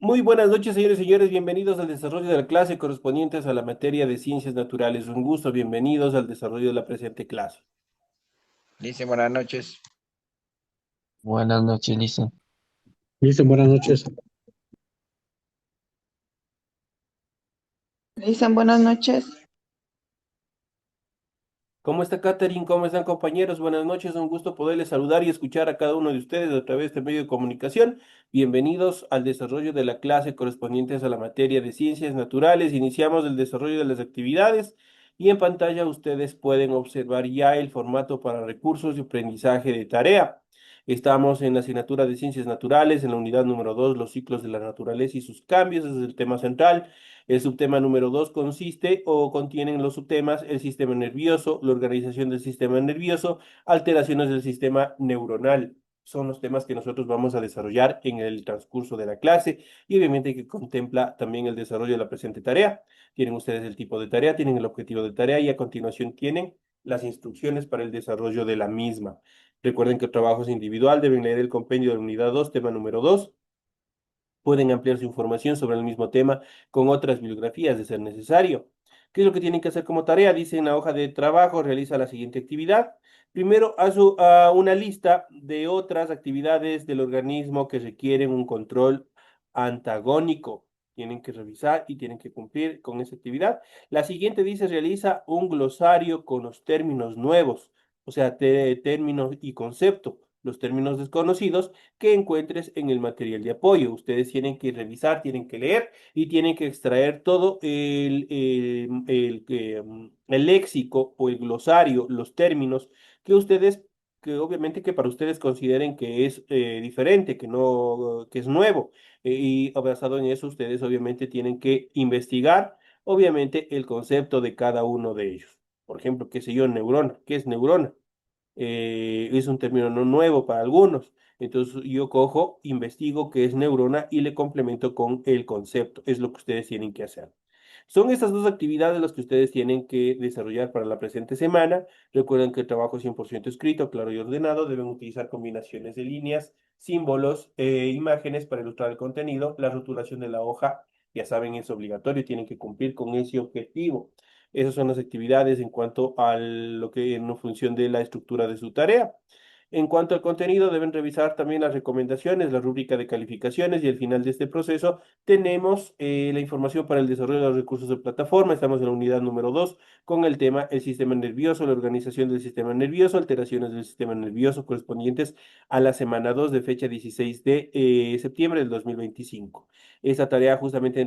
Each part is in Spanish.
Muy buenas noches, señores y señores. Bienvenidos al desarrollo de la clase correspondientes a la materia de ciencias naturales. Un gusto, bienvenidos al desarrollo de la presente clase. Dice buenas noches. Buenas noches, Lisa. Listo, buenas noches. Dicen buenas noches. ¿Cómo está Catherine? ¿Cómo están compañeros? Buenas noches, un gusto poderles saludar y escuchar a cada uno de ustedes a través de este medio de comunicación. Bienvenidos al desarrollo de la clase correspondientes a la materia de ciencias naturales. Iniciamos el desarrollo de las actividades y en pantalla ustedes pueden observar ya el formato para recursos de aprendizaje de tarea. Estamos en la asignatura de ciencias naturales, en la unidad número 2, los ciclos de la naturaleza y sus cambios. Ese es el tema central. El subtema número 2 consiste o contienen los subtemas el sistema nervioso, la organización del sistema nervioso, alteraciones del sistema neuronal. Son los temas que nosotros vamos a desarrollar en el transcurso de la clase y obviamente que contempla también el desarrollo de la presente tarea. Tienen ustedes el tipo de tarea, tienen el objetivo de tarea y a continuación tienen las instrucciones para el desarrollo de la misma. Recuerden que el trabajo es individual, deben leer el compendio de la unidad 2, tema número 2. Pueden ampliar su información sobre el mismo tema con otras bibliografías de ser necesario. ¿Qué es lo que tienen que hacer como tarea? Dice en la hoja de trabajo, realiza la siguiente actividad. Primero, haz una lista de otras actividades del organismo que requieren un control antagónico. Tienen que revisar y tienen que cumplir con esa actividad. La siguiente dice, realiza un glosario con los términos nuevos, o sea, términos y concepto, los términos desconocidos que encuentres en el material de apoyo. Ustedes tienen que revisar, tienen que leer y tienen que extraer todo el léxico o el glosario, los términos que ustedes, que obviamente que para ustedes consideren que es diferente, que no, que es nuevo. Y basado en eso, ustedes obviamente tienen que investigar, obviamente, el concepto de cada uno de ellos. Por ejemplo, qué sé yo, neurona. ¿Qué es neurona? Es un término no nuevo para algunos. Entonces yo cojo, investigo qué es neurona y le complemento con el concepto. Es lo que ustedes tienen que hacer. Son estas dos actividades las que ustedes tienen que desarrollar para la presente semana. Recuerden que el trabajo es 100% escrito, claro y ordenado. Deben utilizar combinaciones de líneas, símbolos, imágenes para ilustrar el contenido. La rotulación de la hoja, ya saben, es obligatorio. Tienen que cumplir con ese objetivo. Esas son las actividades en cuanto a lo que en función de la estructura de su tarea. En cuanto al contenido, deben revisar también las recomendaciones, la rúbrica de calificaciones y al final de este proceso tenemos la información para el desarrollo de los recursos de plataforma. Estamos en la unidad número 2 con el tema el sistema nervioso, la organización del sistema nervioso, alteraciones del sistema nervioso correspondientes a la semana 2 de fecha 16 de septiembre del 2025. Esta tarea justamente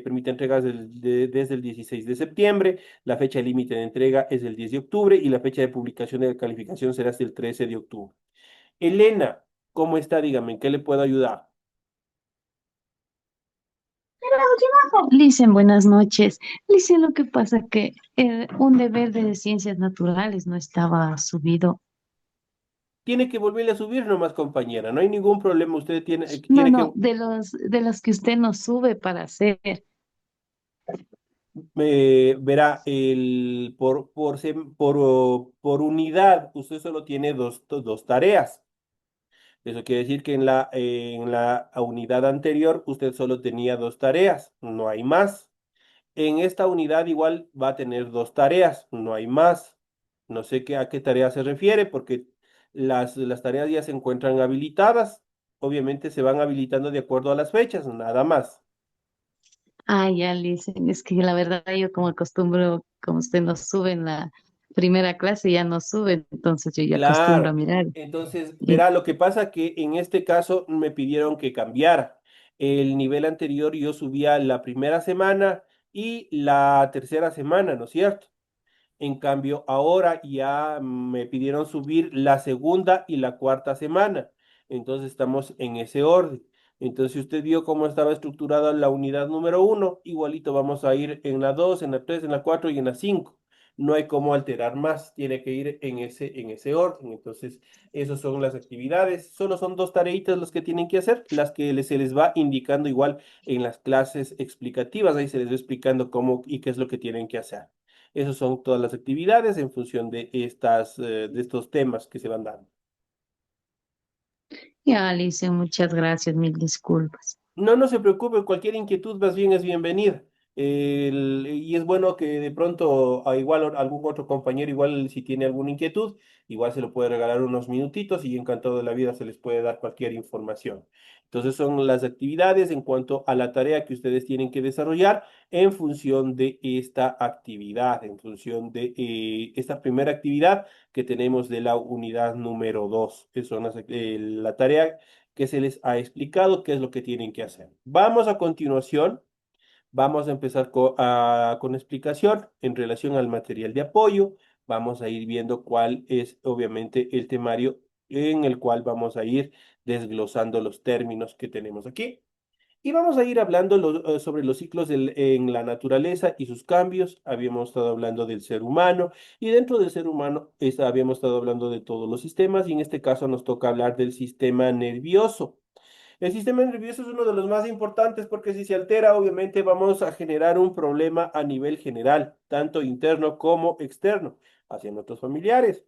permite entregas desde el 16 de septiembre. La fecha límite de entrega es el 10 de octubre y la fecha de publicación de la calificación será hasta el 13 de octubre. Elena, ¿cómo está? Dígame, ¿en qué le puedo ayudar? Licen, buenas noches. Licen, lo que pasa que un deber de ciencias naturales no estaba subido. Tiene que volverle a subir nomás, compañera. No hay ningún problema. Usted tiene, No, tiene que, no, de los que usted nos sube para hacer. verá, por unidad, usted solo tiene dos tareas. Eso quiere decir que en la unidad anterior usted solo tenía dos tareas, no hay más. En esta unidad igual va a tener dos tareas, no hay más. No sé a qué tarea se refiere porque las tareas ya se encuentran habilitadas. Obviamente se van habilitando de acuerdo a las fechas, nada más. Ah, ya, Licen, es que la verdad yo como acostumbro, como usted nos sube en la primera clase, ya nos sube, entonces yo ya acostumbro a Claro. mirar. Entonces, Y, verá, lo que pasa que en este caso me pidieron que cambiara. El nivel anterior yo subía la primera semana y la tercera semana, ¿no es cierto? En cambio, ahora ya me pidieron subir la segunda y la cuarta semana. Entonces estamos en ese orden. Entonces, si usted vio cómo estaba estructurada la unidad número uno, igualito vamos a ir en la 2, en la 3, en la 4 y en la 5. No hay cómo alterar más, tiene que ir en ese orden. Entonces, esas son las actividades. Solo son dos tareitas las que tienen que hacer, las que se les va indicando igual en las clases explicativas. Ahí se les va explicando cómo y qué es lo que tienen que hacer. Esas son todas las actividades en función de estos temas que se van dando. ya, Licen, muchas gracias, mil disculpas. No, no se preocupe, cualquier inquietud más bien es bienvenida. Y es bueno que de pronto, igual algún otro compañero, igual si tiene alguna inquietud, igual se lo puede regalar unos minutitos y encantado de la vida se les puede dar cualquier información. Entonces son las actividades en cuanto a la tarea que ustedes tienen que desarrollar en función de esta actividad, en función de esta primera actividad que tenemos de la unidad número 2, que son la tarea que se les ha explicado qué es lo que tienen que hacer. Vamos a continuación, vamos a empezar con explicación en relación al material de apoyo. Vamos a ir viendo cuál es obviamente el temario en el cual vamos a ir desglosando los términos que tenemos aquí. Y vamos a ir hablando sobre los ciclos en la naturaleza y sus cambios. Habíamos estado hablando del ser humano y dentro del ser humano habíamos estado hablando de todos los sistemas y en este caso nos toca hablar del sistema nervioso. El sistema nervioso es uno de los más importantes porque si se altera, obviamente vamos a generar un problema a nivel general, tanto interno como externo, hacia nuestros familiares.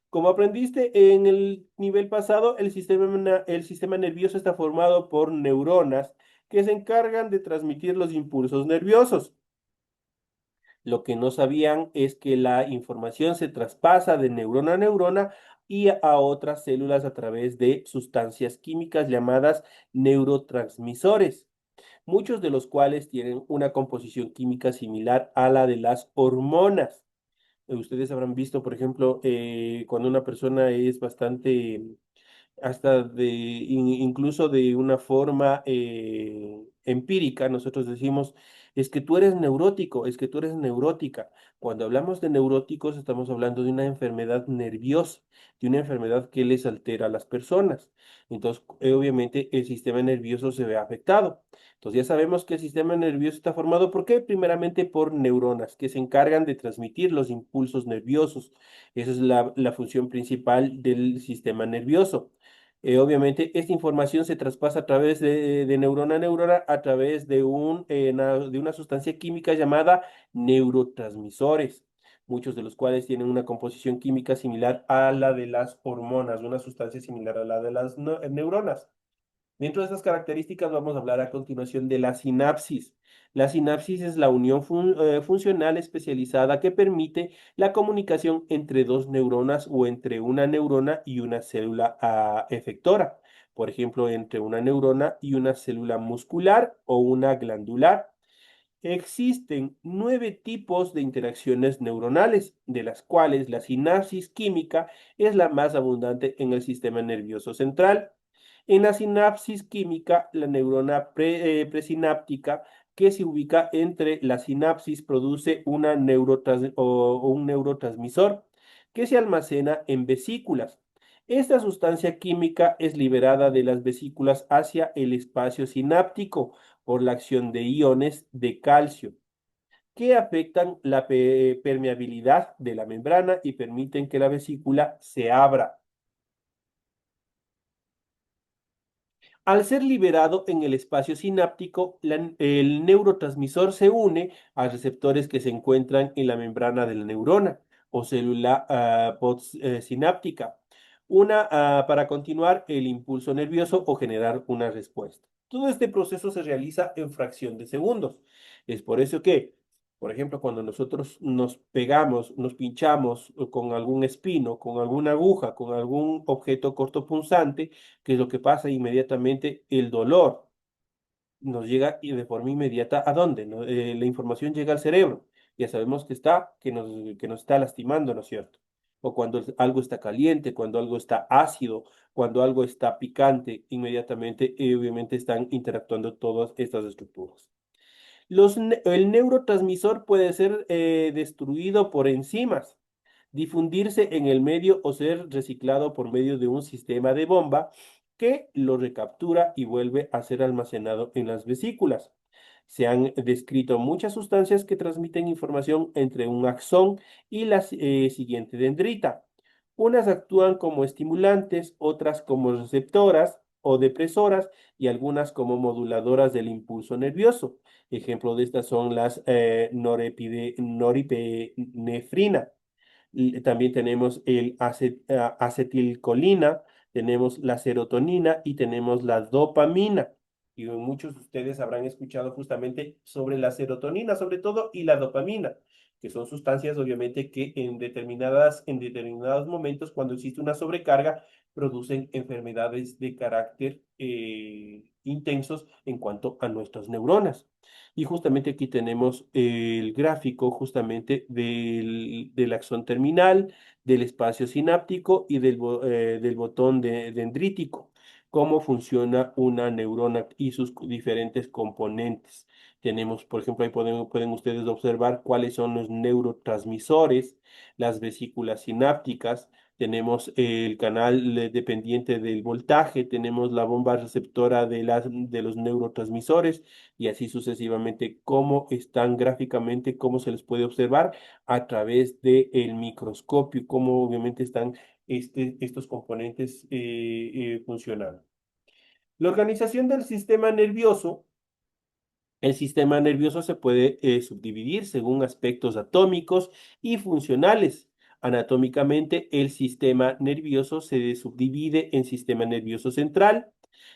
Como aprendiste en el nivel pasado, el sistema nervioso está formado por neuronas que se encargan de transmitir los impulsos nerviosos. Lo que no sabían es que la información se traspasa de neurona a neurona y a otras células a través de sustancias químicas llamadas neurotransmisores, muchos de los cuales tienen una composición química similar a la de las hormonas. Ustedes habrán visto, por ejemplo, cuando una persona es bastante hasta incluso de una forma empírica, nosotros decimos, es que tú eres neurótico, es que tú eres neurótica. Cuando hablamos de neuróticos, estamos hablando de una enfermedad nerviosa, de una enfermedad que les altera a las personas. Entonces, obviamente, el sistema nervioso se ve afectado. Entonces, ya sabemos que el sistema nervioso está formado, ¿por qué? Primeramente por neuronas, que se encargan de transmitir los impulsos nerviosos. Esa es la función principal del sistema nervioso. Obviamente, esta información se traspasa a través de neurona a neurona a través de una sustancia química llamada neurotransmisores, muchos de los cuales tienen una composición química similar a la de las hormonas, una sustancia similar a la de las neuronas. Dentro de estas características vamos a hablar a continuación de la sinapsis. La sinapsis es la unión funcional especializada que permite la comunicación entre dos neuronas o entre una neurona y una célula efectora. Por ejemplo, entre una neurona y una célula muscular o una glandular. Existen 9 tipos de interacciones neuronales, de las cuales la sinapsis química es la más abundante en el sistema nervioso central. En la sinapsis química, la neurona presináptica que se ubica entre la sinapsis produce o un neurotransmisor que se almacena en vesículas. Esta sustancia química es liberada de las vesículas hacia el espacio sináptico por la acción de iones de calcio que afectan la permeabilidad de la membrana y permiten que la vesícula se abra. Al ser liberado en el espacio sináptico, el neurotransmisor se une a receptores que se encuentran en la membrana de la neurona o célula postsináptica, para continuar el impulso nervioso o generar una respuesta. Todo este proceso se realiza en fracción de segundos. Es por eso que, por ejemplo, cuando nosotros nos pegamos, nos pinchamos con algún espino, con alguna aguja, con algún objeto cortopunzante, ¿qué es lo que pasa? Inmediatamente el dolor nos llega y de forma inmediata, ¿a dónde? ¿No? La información llega al cerebro. Ya sabemos que nos está lastimando, ¿no es cierto? O cuando algo está caliente, cuando algo está ácido, cuando algo está picante, inmediatamente, obviamente, están interactuando todas estas estructuras. El neurotransmisor puede ser destruido por enzimas, difundirse en el medio o ser reciclado por medio de un sistema de bomba que lo recaptura y vuelve a ser almacenado en las vesículas. Se han descrito muchas sustancias que transmiten información entre un axón y la siguiente dendrita. Unas actúan como estimulantes, otras como receptoras o depresoras y algunas como moduladoras del impulso nervioso. Ejemplo de estas son las noripinefrina. También tenemos el acetilcolina, tenemos la serotonina y tenemos la dopamina. Y muchos de ustedes habrán escuchado justamente sobre la serotonina, sobre todo, y la dopamina, que son sustancias obviamente que en determinados momentos, cuando existe una sobrecarga, producen enfermedades de carácter intensos en cuanto a nuestras neuronas. Y justamente aquí tenemos el gráfico justamente del axón terminal, del espacio sináptico y del botón dendrítico, cómo funciona una neurona y sus diferentes componentes. Tenemos, por ejemplo, ahí pueden ustedes observar cuáles son los neurotransmisores, las vesículas sinápticas, tenemos el canal dependiente del voltaje, tenemos la bomba receptora de los neurotransmisores y así sucesivamente, cómo están gráficamente, cómo se les puede observar a través del microscopio, cómo obviamente están estos componentes funcionando. La organización del sistema nervioso. El sistema nervioso se puede subdividir según aspectos atómicos y funcionales. Anatómicamente, el sistema nervioso se subdivide en sistema nervioso central,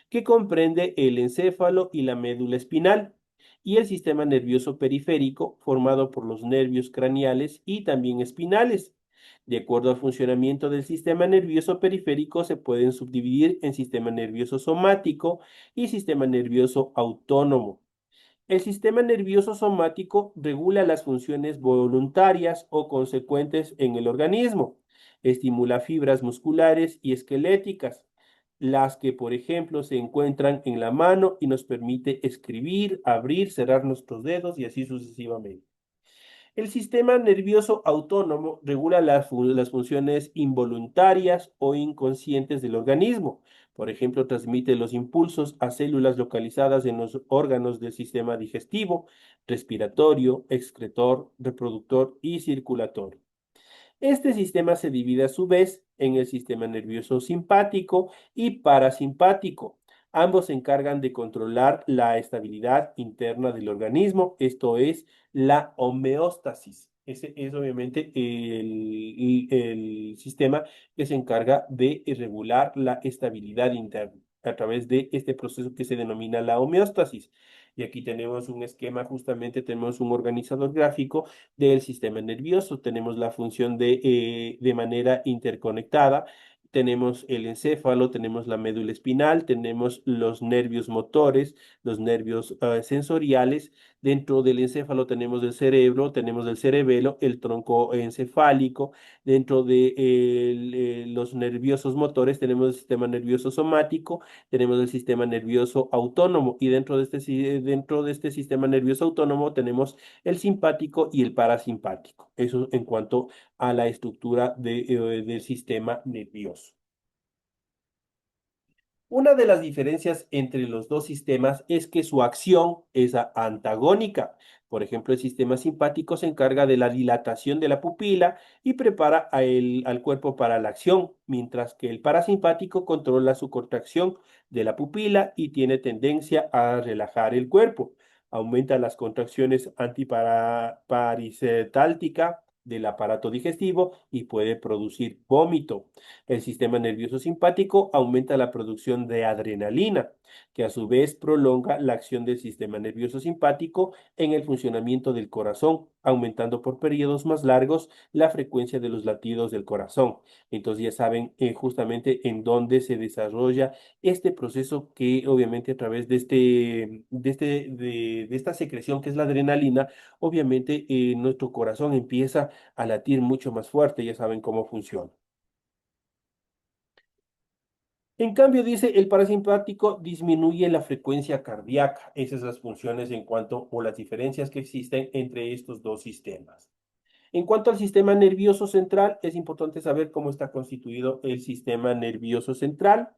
que comprende el encéfalo y la médula espinal, y el sistema nervioso periférico, formado por los nervios craneales y también espinales. De acuerdo al funcionamiento del sistema nervioso periférico, se pueden subdividir en sistema nervioso somático y sistema nervioso autónomo. El sistema nervioso somático regula las funciones voluntarias o consecuentes en el organismo. Estimula fibras musculares y esqueléticas, las que, por ejemplo, se encuentran en la mano y nos permite escribir, abrir, cerrar nuestros dedos y así sucesivamente. El sistema nervioso autónomo regula las funciones involuntarias o inconscientes del organismo. Por ejemplo, transmite los impulsos a células localizadas en los órganos del sistema digestivo, respiratorio, excretor, reproductor y circulatorio. Este sistema se divide a su vez en el sistema nervioso simpático y parasimpático. Ambos se encargan de controlar la estabilidad interna del organismo, esto es la homeostasis. Ese es obviamente el sistema que se encarga de regular la estabilidad interna a través de este proceso que se denomina la homeostasis. Y aquí tenemos un esquema, justamente tenemos un organizador gráfico del sistema nervioso. Tenemos la función de manera interconectada. Tenemos el encéfalo, tenemos la médula espinal, tenemos los nervios motores, los nervios sensoriales. Dentro del encéfalo tenemos el cerebro, tenemos el cerebelo, el tronco encefálico. Dentro de los nerviosos motores tenemos el sistema nervioso somático, tenemos el sistema nervioso autónomo y dentro de este sistema nervioso autónomo tenemos el simpático y el parasimpático. Eso en cuanto a la estructura del sistema nervioso. Una de las diferencias entre los dos sistemas es que su acción es antagónica. Por ejemplo, el sistema simpático se encarga de la dilatación de la pupila y prepara al cuerpo para la acción, mientras que el parasimpático controla su contracción de la pupila y tiene tendencia a relajar el cuerpo. Aumenta las contracciones antiparacetáltica del aparato digestivo y puede producir vómito. El sistema nervioso simpático aumenta la producción de adrenalina, que a su vez prolonga la acción del sistema nervioso simpático en el funcionamiento del corazón, aumentando por periodos más largos la frecuencia de los latidos del corazón. Entonces ya saben justamente en dónde se desarrolla este proceso que obviamente a través de esta secreción que es la adrenalina, obviamente nuestro corazón empieza a latir mucho más fuerte, ya saben cómo funciona. En cambio, dice, el parasimpático disminuye la frecuencia cardíaca. Esas son las funciones en cuanto o las diferencias que existen entre estos dos sistemas. En cuanto al sistema nervioso central, es importante saber cómo está constituido el sistema nervioso central.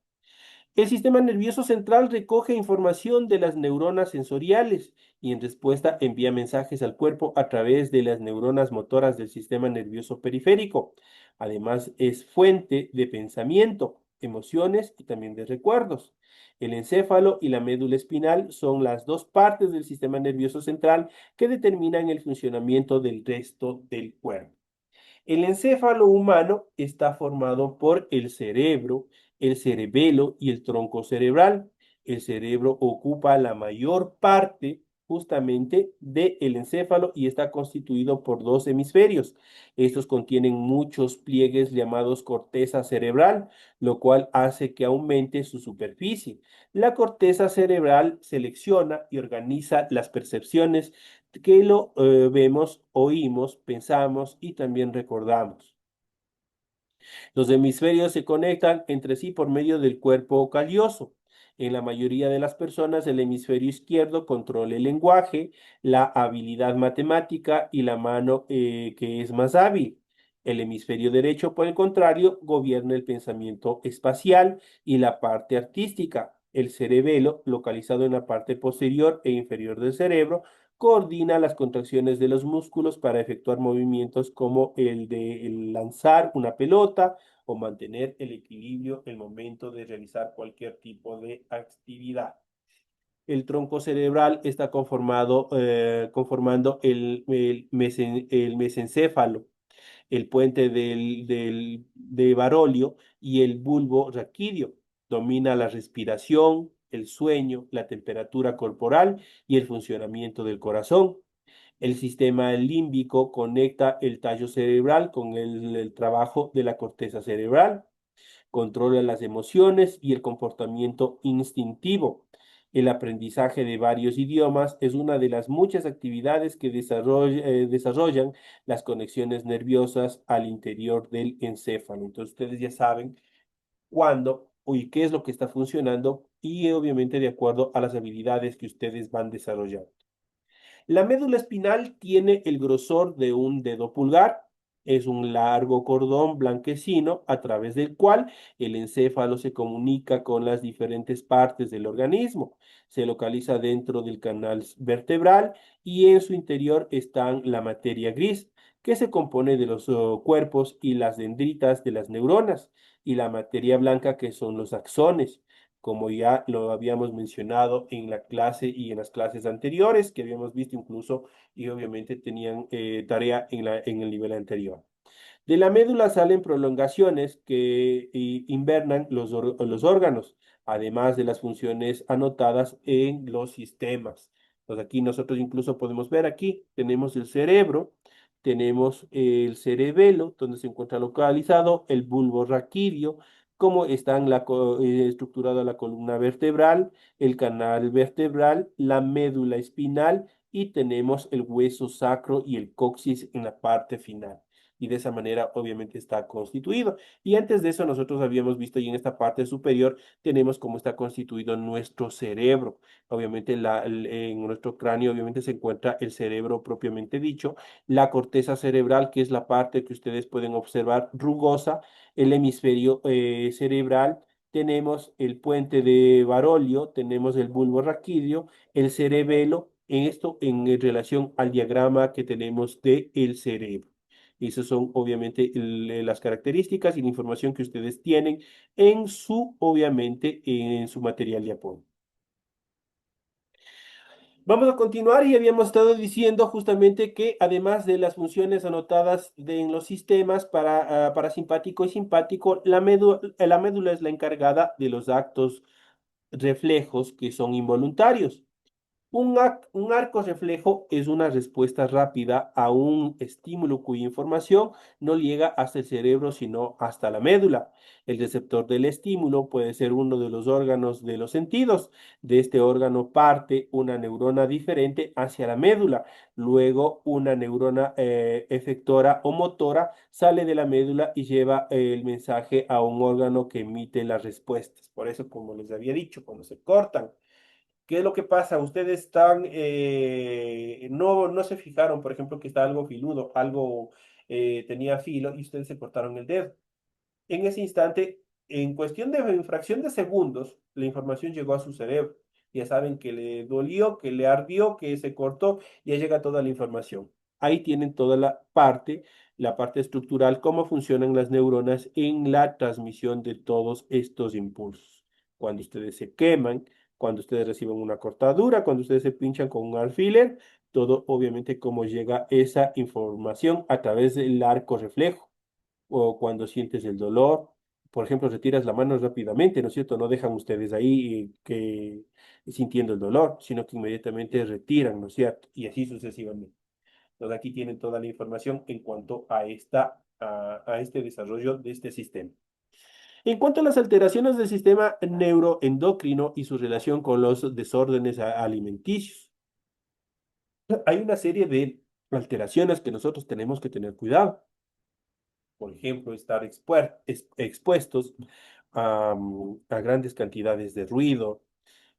El sistema nervioso central recoge información de las neuronas sensoriales y en respuesta envía mensajes al cuerpo a través de las neuronas motoras del sistema nervioso periférico. Además, es fuente de pensamiento, emociones y también de recuerdos. El encéfalo y la médula espinal son las dos partes del sistema nervioso central que determinan el funcionamiento del resto del cuerpo. El encéfalo humano está formado por el cerebro, el cerebelo y el tronco cerebral. el cerebro ocupa la mayor parte justamente del encéfalo y está constituido por dos hemisferios. Estos contienen muchos pliegues llamados corteza cerebral, lo cual hace que aumente su superficie. La corteza cerebral selecciona y organiza las percepciones que lo vemos, oímos, pensamos y también recordamos. Los hemisferios se conectan entre sí por medio del cuerpo calloso. En la mayoría de las personas, el hemisferio izquierdo controla el lenguaje, la habilidad matemática y la mano que es más hábil. El hemisferio derecho, por el contrario, gobierna el pensamiento espacial y la parte artística. El cerebelo, localizado en la parte posterior e inferior del cerebro, coordina las contracciones de los músculos para efectuar movimientos como el de lanzar una pelota o mantener el equilibrio en el momento de realizar cualquier tipo de actividad. El tronco cerebral está conformando el mesencéfalo, el puente de Barolio y el bulbo raquídeo. Domina la respiración, el sueño, la temperatura corporal y el funcionamiento del corazón. El sistema límbico conecta el tallo cerebral con el trabajo de la corteza cerebral, controla las emociones y el comportamiento instintivo. El aprendizaje de varios idiomas es una de las muchas actividades que desarrollan las conexiones nerviosas al interior del encéfalo. Entonces, ustedes ya saben cuándo y qué es lo que está funcionando y obviamente de acuerdo a las habilidades que ustedes van desarrollando. La médula espinal tiene el grosor de un dedo pulgar. Es un largo cordón blanquecino a través del cual el encéfalo se comunica con las diferentes partes del organismo. Se localiza dentro del canal vertebral y en su interior está la materia gris, que se compone de los cuerpos y las dendritas de las neuronas, y la materia blanca, que son los axones, como ya lo habíamos mencionado en la clase y en las clases anteriores, que habíamos visto incluso y obviamente tenían tarea en el nivel anterior. De la médula salen prolongaciones que invernan los órganos, además de las funciones anotadas en los sistemas. Entonces aquí nosotros incluso podemos ver aquí, tenemos el cerebro, tenemos el cerebelo, donde se encuentra localizado el bulbo raquídeo, cómo está estructurada la columna vertebral, el canal vertebral, la médula espinal y tenemos el hueso sacro y el coxis en la parte final y de esa manera obviamente está constituido. Y antes de eso nosotros habíamos visto y en esta parte superior tenemos cómo está constituido nuestro cerebro. Obviamente en nuestro cráneo obviamente se encuentra el cerebro propiamente dicho, la corteza cerebral que es la parte que ustedes pueden observar rugosa, el hemisferio cerebral. Tenemos el puente de Barolio, tenemos el bulbo raquídeo, el cerebelo, en esto en relación al diagrama que tenemos del cerebro. Esas son obviamente las características y la información que ustedes tienen obviamente, en su material de apoyo. Vamos a continuar y habíamos estado diciendo justamente que además de las funciones anotadas en los sistemas para parasimpático y simpático, la médula es la encargada de los actos reflejos que son involuntarios. Un arco reflejo es una respuesta rápida a un estímulo cuya información no llega hasta el cerebro, sino hasta la médula. El receptor del estímulo puede ser uno de los órganos de los sentidos. De este órgano parte una neurona diferente hacia la médula. Luego, una neurona efectora o motora sale de la médula y lleva el mensaje a un órgano que emite las respuestas. Por eso, como les había dicho, cuando se cortan, ¿qué es lo que pasa? Ustedes no se fijaron, por ejemplo, que está algo filudo, algo tenía filo y ustedes se cortaron el dedo. En ese instante, en cuestión de fracción de segundos, la información llegó a su cerebro. Ya saben que le dolió, que le ardió, que se cortó, ya llega toda la información. Ahí tienen toda la parte estructural, cómo funcionan las neuronas en la transmisión de todos estos impulsos. Cuando ustedes se queman, cuando ustedes reciben una cortadura, cuando ustedes se pinchan con un alfiler, todo obviamente cómo llega esa información a través del arco reflejo o cuando sientes el dolor, por ejemplo, retiras la mano rápidamente, ¿no es cierto? No dejan ustedes ahí que sintiendo el dolor, sino que inmediatamente retiran, ¿no es cierto? Y así sucesivamente. Entonces aquí tienen toda la información en cuanto a a este desarrollo de este sistema. En cuanto a las alteraciones del sistema neuroendocrino y su relación con los desórdenes alimenticios, hay una serie de alteraciones que nosotros tenemos que tener cuidado. Por ejemplo, estar expuestos a grandes cantidades de ruido,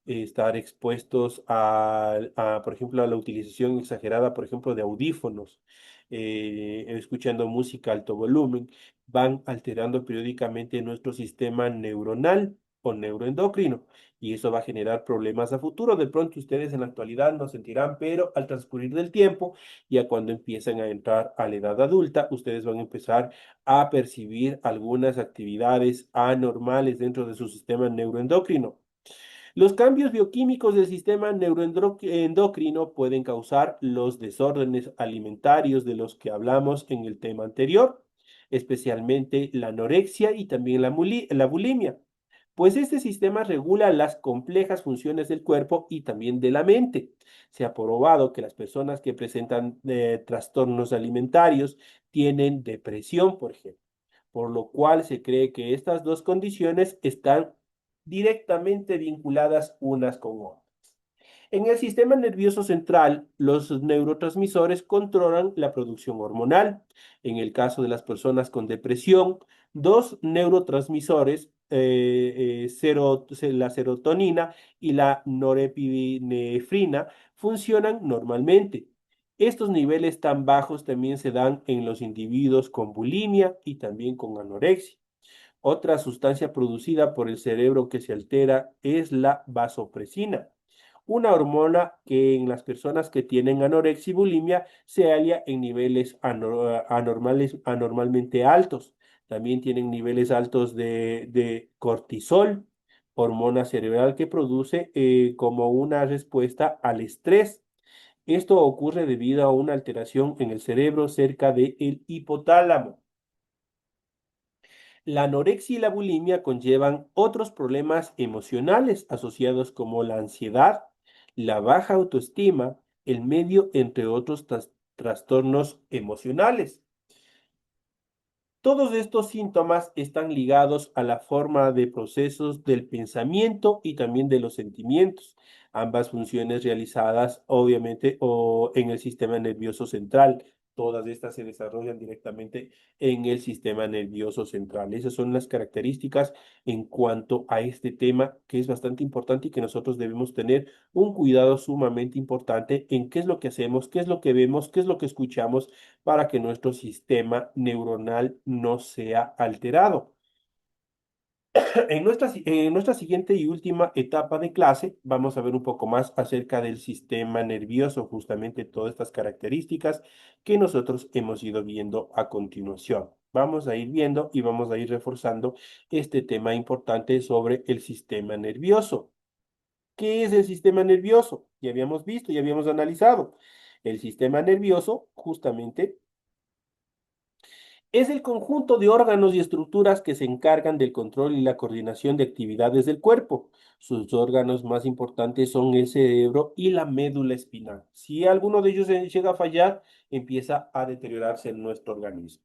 estar expuestos por ejemplo, a la utilización exagerada, por ejemplo, de audífonos, escuchando música a alto volumen, van alterando periódicamente nuestro sistema neuronal o neuroendocrino. Y eso va a generar problemas a futuro. De pronto ustedes en la actualidad no sentirán, pero al transcurrir del tiempo, ya cuando empiezan a entrar a la edad adulta, ustedes van a empezar a percibir algunas actividades anormales dentro de su sistema neuroendocrino. Los cambios bioquímicos del sistema neuroendocrino pueden causar los desórdenes alimentarios de los que hablamos en el tema anterior, especialmente la anorexia y también la bulimia, pues este sistema regula las complejas funciones del cuerpo y también de la mente. Se ha probado que las personas que presentan trastornos alimentarios tienen depresión, por ejemplo, por lo cual se cree que estas dos condiciones están directamente vinculadas unas con otras. En el sistema nervioso central, los neurotransmisores controlan la producción hormonal. En el caso de las personas con depresión, dos neurotransmisores, la serotonina y la norepinefrina, funcionan normalmente. Estos niveles tan bajos también se dan en los individuos con bulimia y también con anorexia. Otra sustancia producida por el cerebro que se altera es la vasopresina, una hormona que en las personas que tienen anorexia y bulimia se halla en niveles anormalmente altos. También tienen niveles altos de cortisol, hormona cerebral que produce como una respuesta al estrés. Esto ocurre debido a una alteración en el cerebro cerca del hipotálamo. La anorexia y la bulimia conllevan otros problemas emocionales asociados como la ansiedad, la baja autoestima, el medio, entre otros trastornos emocionales. Todos estos síntomas están ligados a la forma de procesos del pensamiento y también de los sentimientos, ambas funciones realizadas obviamente o en el sistema nervioso central. Todas estas se desarrollan directamente en el sistema nervioso central. Esas son las características en cuanto a este tema que es bastante importante y que nosotros debemos tener un cuidado sumamente importante en qué es lo que hacemos, qué es lo que vemos, qué es lo que escuchamos para que nuestro sistema neuronal no sea alterado. En nuestra siguiente y última etapa de clase vamos a ver un poco más acerca del sistema nervioso, justamente todas estas características que nosotros hemos ido viendo a continuación. Vamos a ir viendo y vamos a ir reforzando este tema importante sobre el sistema nervioso. ¿Qué es el sistema nervioso? Ya habíamos visto, ya habíamos analizado. El sistema nervioso justamente es el conjunto de órganos y estructuras que se encargan del control y la coordinación de actividades del cuerpo. Sus órganos más importantes son el cerebro y la médula espinal. Si alguno de ellos llega a fallar, empieza a deteriorarse nuestro organismo.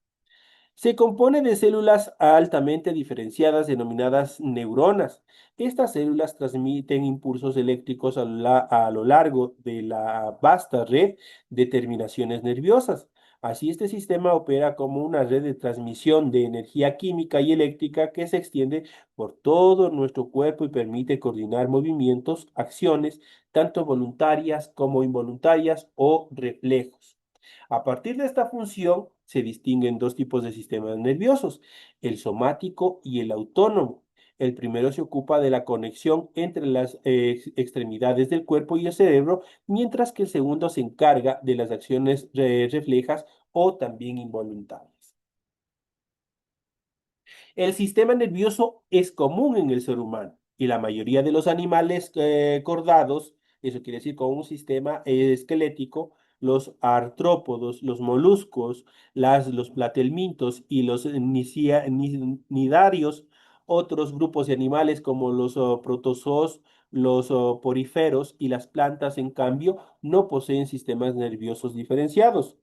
Se compone de células altamente diferenciadas denominadas neuronas. Estas células transmiten impulsos eléctricos a lo largo de la vasta red de terminaciones nerviosas. Así, este sistema opera como una red de transmisión de energía química y eléctrica que se extiende por todo nuestro cuerpo y permite coordinar movimientos, acciones, tanto voluntarias como involuntarias o reflejos. A partir de esta función se distinguen dos tipos de sistemas nerviosos, el somático y el autónomo. El primero se ocupa de la conexión entre las extremidades del cuerpo y el cerebro, mientras que el segundo se encarga de las acciones reflejas o también involuntarias. El sistema nervioso es común en el ser humano y la mayoría de los animales cordados, eso quiere decir con un sistema esquelético, los artrópodos, los moluscos, los platelmintos y los nidarios Otros grupos de animales como los protozoos, los poríferos y las plantas, en cambio, no poseen sistemas nerviosos diferenciados.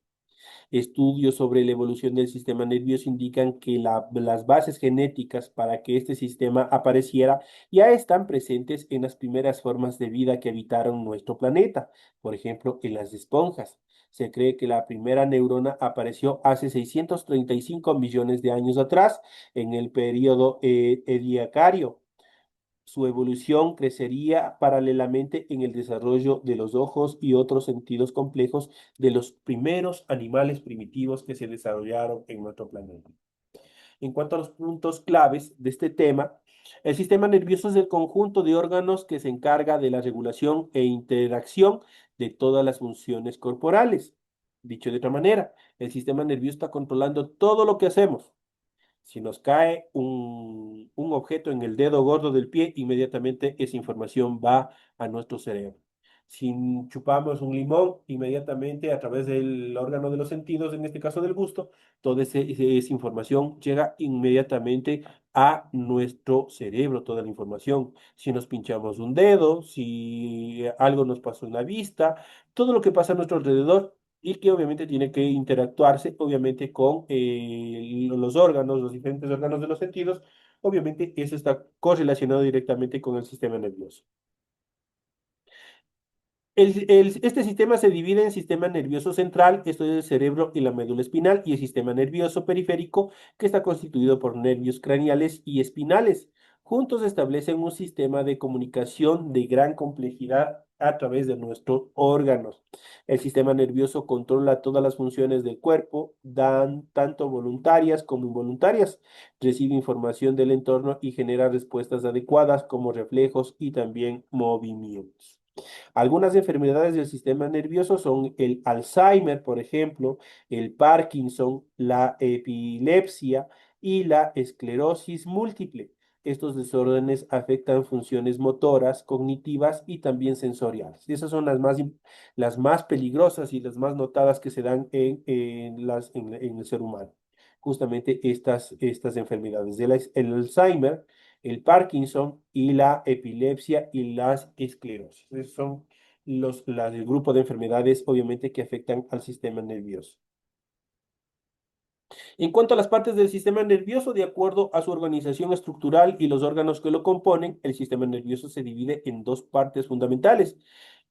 Estudios sobre la evolución del sistema nervioso indican que las bases genéticas para que este sistema apareciera ya están presentes en las primeras formas de vida que habitaron nuestro planeta, por ejemplo, en las esponjas. Se cree que la primera neurona apareció hace 635 millones de años atrás, en el periodo Ediacario. Su evolución crecería paralelamente en el desarrollo de los ojos y otros sentidos complejos de los primeros animales primitivos que se desarrollaron en nuestro planeta. En cuanto a los puntos claves de este tema, el sistema nervioso es el conjunto de órganos que se encarga de la regulación e interacción de todas las funciones corporales. Dicho de otra manera, el sistema nervioso está controlando todo lo que hacemos. Si nos cae un objeto en el dedo gordo del pie, inmediatamente esa información va a nuestro cerebro. Si chupamos un limón, inmediatamente a través del órgano de los sentidos, en este caso del gusto, toda esa información llega inmediatamente a nuestro cerebro, toda la información. Si nos pinchamos un dedo, si algo nos pasó en la vista, todo lo que pasa a nuestro alrededor y que obviamente tiene que interactuarse, obviamente, con los órganos, los diferentes órganos de los sentidos. Obviamente, eso está correlacionado directamente con el sistema nervioso. Este sistema se divide en sistema nervioso central, esto es el cerebro y la médula espinal, y el sistema nervioso periférico, que está constituido por nervios craneales y espinales. Juntos establecen un sistema de comunicación de gran complejidad a través de nuestros órganos. El sistema nervioso controla todas las funciones del cuerpo, dan tanto voluntarias como involuntarias, recibe información del entorno y genera respuestas adecuadas como reflejos y también movimientos. Algunas enfermedades del sistema nervioso son el Alzheimer, por ejemplo, el Parkinson, la epilepsia y la esclerosis múltiple. Estos desórdenes afectan funciones motoras, cognitivas y también sensoriales. Y esas son las más peligrosas y las más notadas que se dan en el ser humano. Justamente estas enfermedades. El Alzheimer, el Parkinson y la epilepsia y las esclerosis. Esos son el grupo de enfermedades, obviamente, que afectan al sistema nervioso. En cuanto a las partes del sistema nervioso, de acuerdo a su organización estructural y los órganos que lo componen, el sistema nervioso se divide en dos partes fundamentales: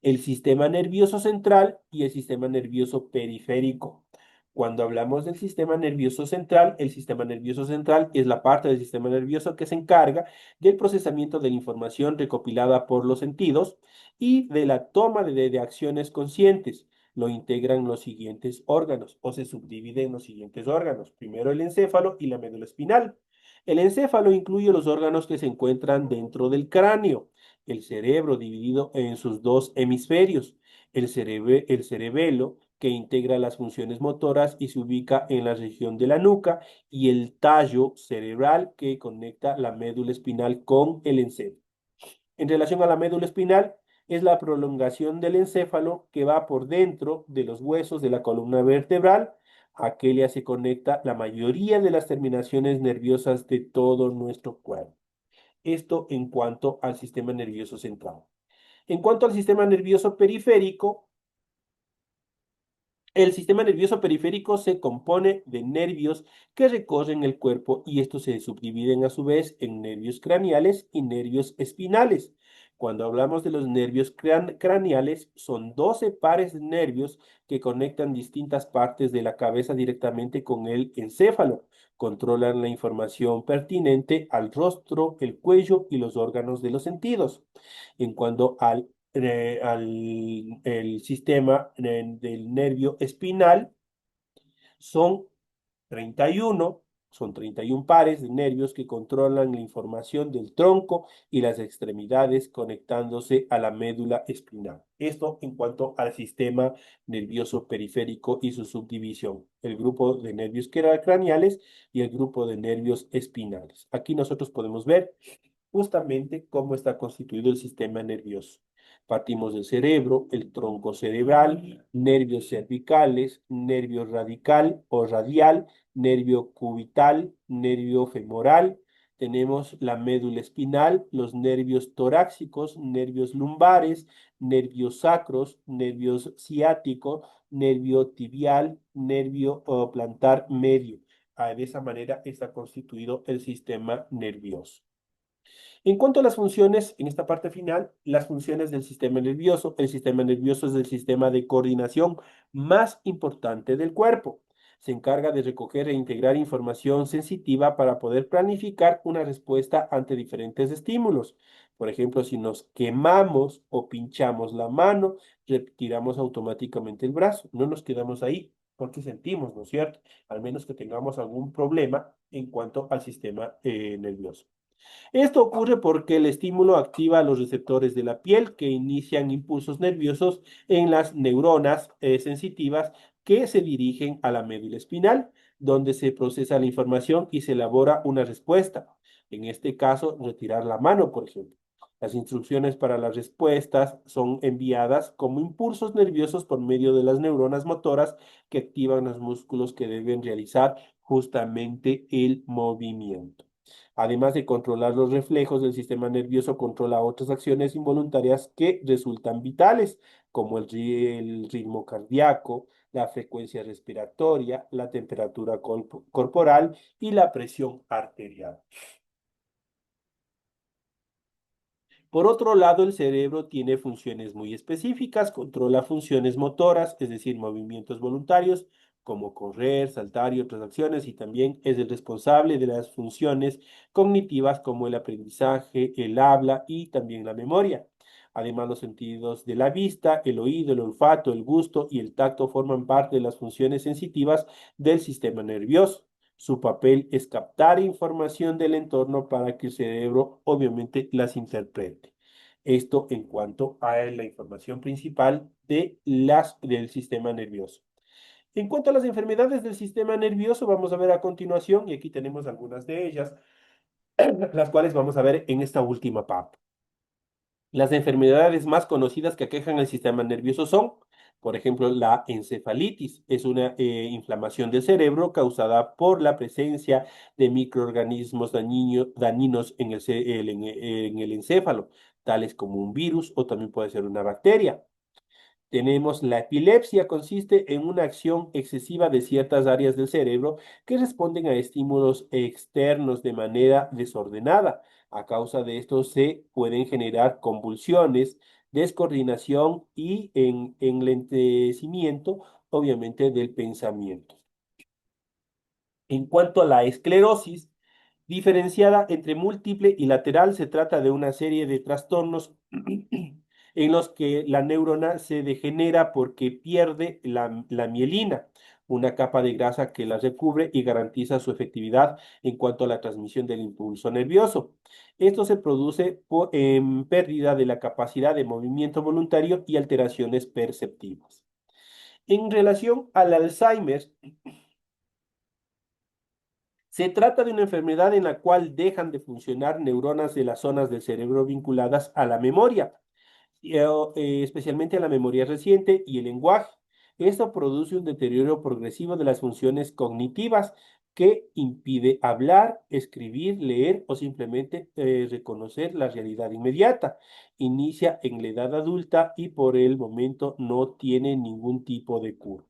el sistema nervioso central y el sistema nervioso periférico. Cuando hablamos del sistema nervioso central, el sistema nervioso central es la parte del sistema nervioso que se encarga del procesamiento de la información recopilada por los sentidos y de la toma de acciones conscientes. Lo integran los siguientes órganos o se subdivide en los siguientes órganos. Primero el encéfalo y la médula espinal. El encéfalo incluye los órganos que se encuentran dentro del cráneo, el cerebro dividido en sus dos hemisferios, el cerebelo que integra las funciones motoras y se ubica en la región de la nuca, y el tallo cerebral que conecta la médula espinal con el encéfalo. En relación a la médula espinal, es la prolongación del encéfalo que va por dentro de los huesos de la columna vertebral. A aquella se conecta la mayoría de las terminaciones nerviosas de todo nuestro cuerpo. Esto en cuanto al sistema nervioso central. En cuanto al sistema nervioso periférico, el sistema nervioso periférico se compone de nervios que recorren el cuerpo y estos se subdividen a su vez en nervios craneales y nervios espinales. Cuando hablamos de los nervios craneales, son 12 pares de nervios que conectan distintas partes de la cabeza directamente con el encéfalo. Controlan la información pertinente al rostro, el cuello y los órganos de los sentidos. En cuanto al el sistema del nervio espinal, son 31, son 31 pares de nervios que controlan la información del tronco y las extremidades conectándose a la médula espinal. Esto en cuanto al sistema nervioso periférico y su subdivisión, el grupo de nervios craneales y el grupo de nervios espinales. Aquí nosotros podemos ver justamente cómo está constituido el sistema nervioso. Partimos del cerebro, el tronco cerebral, nervios cervicales, nervio radical o radial, nervio cubital, nervio femoral. tenemos la médula espinal, los nervios torácicos, nervios lumbares, nervios sacros, nervios ciáticos, nervio tibial, nervio plantar medio. De esa manera está constituido el sistema nervioso. En cuanto a las funciones, en esta parte final, las funciones del sistema nervioso, el sistema nervioso es el sistema de coordinación más importante del cuerpo. Se encarga de recoger e integrar información sensitiva para poder planificar una respuesta ante diferentes estímulos. Por ejemplo, si nos quemamos o pinchamos la mano, retiramos automáticamente el brazo. No nos quedamos ahí porque sentimos, ¿no es cierto? Al menos que tengamos algún problema en cuanto al sistema nervioso. Esto ocurre porque el estímulo activa los receptores de la piel que inician impulsos nerviosos en las neuronas sensitivas que se dirigen a la médula espinal, donde se procesa la información y se elabora una respuesta. En este caso, retirar la mano, por ejemplo. Las instrucciones para las respuestas son enviadas como impulsos nerviosos por medio de las neuronas motoras que activan los músculos que deben realizar justamente el movimiento. Además de controlar los reflejos, el sistema nervioso controla otras acciones involuntarias que resultan vitales, como el ritmo cardíaco, la frecuencia respiratoria, la temperatura corporal y la presión arterial. Por otro lado, el cerebro tiene funciones muy específicas, controla funciones motoras, es decir, movimientos voluntarios, como correr, saltar y otras acciones, y también es el responsable de las funciones cognitivas como el aprendizaje, el habla y también la memoria. Además, los sentidos de la vista, el oído, el olfato, el gusto y el tacto forman parte de las funciones sensitivas del sistema nervioso. Su papel es captar información del entorno para que el cerebro obviamente las interprete. Esto en cuanto a la información principal del sistema nervioso. En cuanto a las enfermedades del sistema nervioso, vamos a ver a continuación, y aquí tenemos algunas de ellas, las cuales vamos a ver en esta última parte. Las enfermedades más conocidas que aquejan el sistema nervioso son, por ejemplo, la encefalitis. Es una inflamación del cerebro causada por la presencia de microorganismos dañinos en en el encéfalo, tales como un virus o también puede ser una bacteria. Tenemos la epilepsia, consiste en una acción excesiva de ciertas áreas del cerebro que responden a estímulos externos de manera desordenada. A causa de esto se pueden generar convulsiones, descoordinación y enlentecimiento, obviamente, del pensamiento. En cuanto a la esclerosis, diferenciada entre múltiple y lateral, se trata de una serie de trastornos en los que la neurona se degenera porque pierde la mielina, una capa de grasa que la recubre y garantiza su efectividad en cuanto a la transmisión del impulso nervioso. Esto se produce en pérdida de la capacidad de movimiento voluntario y alteraciones perceptivas. En relación al Alzheimer, se trata de una enfermedad en la cual dejan de funcionar neuronas de las zonas del cerebro vinculadas a la memoria, especialmente a la memoria reciente y el lenguaje. Esto produce un deterioro progresivo de las funciones cognitivas que impide hablar, escribir, leer o simplemente reconocer la realidad inmediata. Inicia en la edad adulta y por el momento no tiene ningún tipo de cura.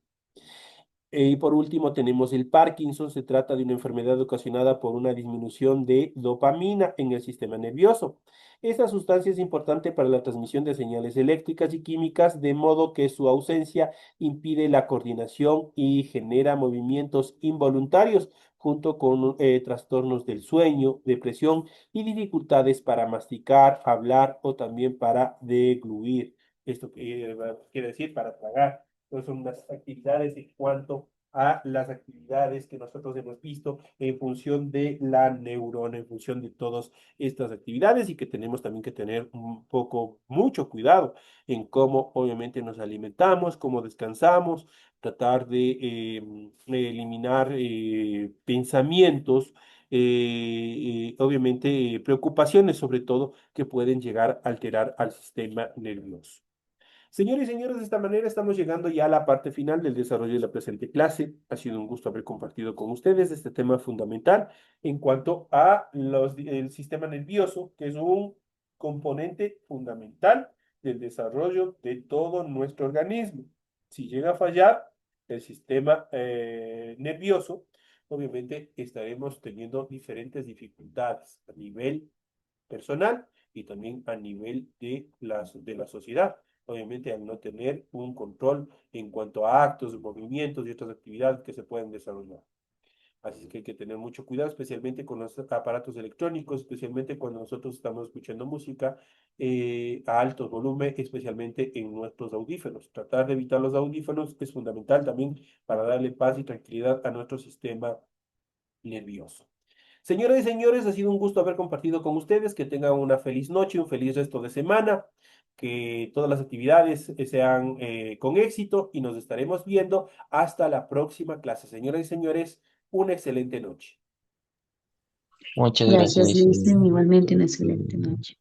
Y por último tenemos el Parkinson. Se trata de una enfermedad ocasionada por una disminución de dopamina en el sistema nervioso. Esta sustancia es importante para la transmisión de señales eléctricas y químicas, de modo que su ausencia impide la coordinación y genera movimientos involuntarios, junto con trastornos del sueño, depresión y dificultades para masticar, hablar o también para degluir. Esto quiere decir para tragar. Entonces son unas actividades en cuanto a las actividades que nosotros hemos visto en función de la neurona, en función de todas estas actividades y que tenemos también que tener un poco, mucho cuidado en cómo obviamente nos alimentamos, cómo descansamos, tratar de eliminar pensamientos, obviamente preocupaciones sobre todo que pueden llegar a alterar al sistema nervioso. Señores y señores, de esta manera estamos llegando ya a la parte final del desarrollo de la presente clase. Ha sido un gusto haber compartido con ustedes este tema fundamental en cuanto a el sistema nervioso, que es un componente fundamental del desarrollo de todo nuestro organismo. Si llega a fallar el sistema nervioso, obviamente estaremos teniendo diferentes dificultades a nivel personal y también a nivel de la sociedad. Obviamente, al no tener un control en cuanto a actos, movimientos y otras actividades que se pueden desarrollar. Así que hay que tener mucho cuidado, especialmente con los aparatos electrónicos, especialmente cuando nosotros estamos escuchando música a alto volumen, especialmente en nuestros audífonos. Tratar de evitar los audífonos es fundamental también para darle paz y tranquilidad a nuestro sistema nervioso. Señoras y señores, ha sido un gusto haber compartido con ustedes. Que tengan una feliz noche, un feliz resto de semana, que todas las actividades sean con éxito y nos estaremos viendo hasta la próxima clase. Señoras y señores, una excelente noche. Muchas gracias, Gracias, Lisa. Listen. Igualmente una excelente noche.